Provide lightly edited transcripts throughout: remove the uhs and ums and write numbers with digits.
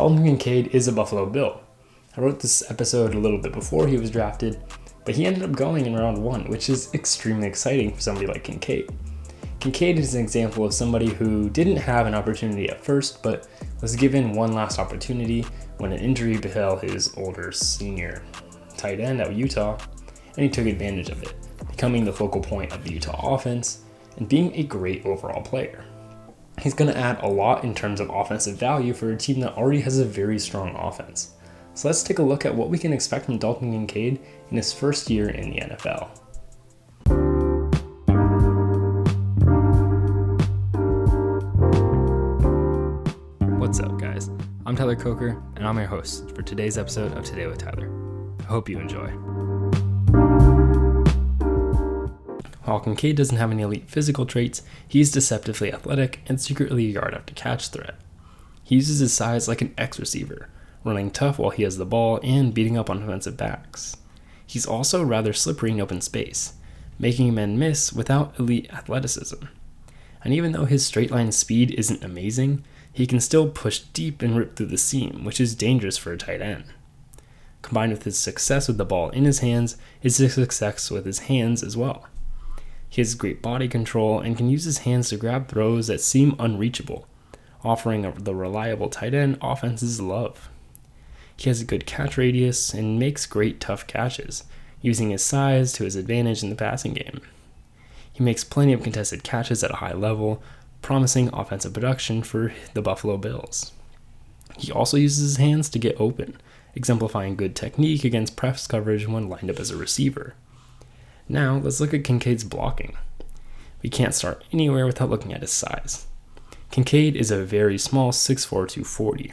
Dalton Kincaid is a Buffalo Bill. I wrote this episode a little bit before he was drafted, but he ended up going in round 1, which is extremely exciting for somebody like Kincaid. Kincaid is an example of somebody who didn't have an opportunity at first, but was given one last opportunity when an injury befell his older senior tight end at Utah, and he took advantage of it, becoming the focal point of the Utah offense and being a great overall player. He's going to add a lot in terms of offensive value for a team that already has a very strong offense. So let's take a look at what we can expect from Dalton Kincaid in his first year in the NFL. What's up, guys? I'm Tyler Coker, and I'm your host for today's episode of Today with Tyler. I hope you enjoy. While Kincaid doesn't have any elite physical traits, he's deceptively athletic and secretly a yard after catch threat. He uses his size like an X receiver, running tough while he has the ball and beating up on defensive backs. He's also rather slippery in open space, making men miss without elite athleticism. And even though his straight line speed isn't amazing, he can still push deep and rip through the seam, which is dangerous for a tight end. Combined with his success with the ball in his hands is his success with his hands as well. He has great body control and can use his hands to grab throws that seem unreachable, offering the reliable tight end offenses love. He has a good catch radius and makes great tough catches, using his size to his advantage in the passing game. He makes plenty of contested catches at a high level, promising offensive production for the Buffalo Bills. He also uses his hands to get open, exemplifying good technique against press coverage when lined up as a receiver. Now, let's look at Kincaid's blocking. We can't start anywhere without looking at his size. Kincaid is a very small 6'4", 240,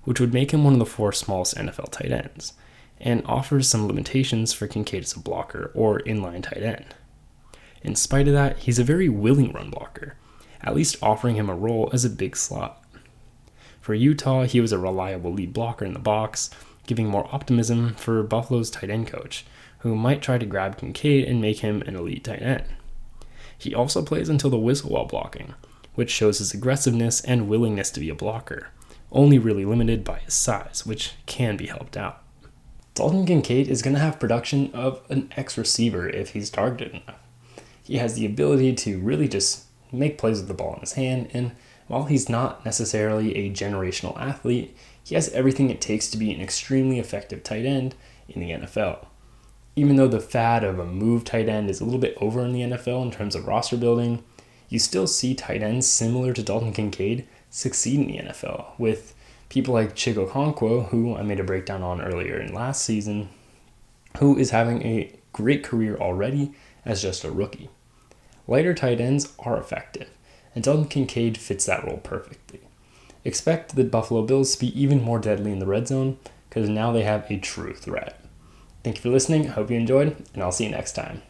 which would make him one of the 4 smallest NFL tight ends, and offers some limitations for Kincaid as a blocker or inline tight end. In spite of that, he's a very willing run blocker, at least offering him a role as a big slot. For Utah, he was a reliable lead blocker in the box, giving more optimism for Buffalo's tight end coach, who might try to grab Kincaid and make him an elite tight end. He also plays until the whistle while blocking, which shows his aggressiveness and willingness to be a blocker, only really limited by his size, which can be helped out. Dalton Kincaid is going to have production of an X receiver if he's targeted enough. He has the ability to really just make plays with the ball in his hand, and while he's not necessarily a generational athlete, he has everything it takes to be an extremely effective tight end in the NFL. Even though the fad of a move tight end is a little bit over in the NFL in terms of roster building, you still see tight ends similar to Dalton Kincaid succeed in the NFL, with people like Chigo Okonkwo, who I made a breakdown on earlier in last season, who is having a great career already as just a rookie. Lighter tight ends are effective, and Dalton Kincaid fits that role perfectly. Expect the Buffalo Bills to be even more deadly in the red zone, because now they have a true threat. Thank you for listening, I hope you enjoyed, and I'll see you next time.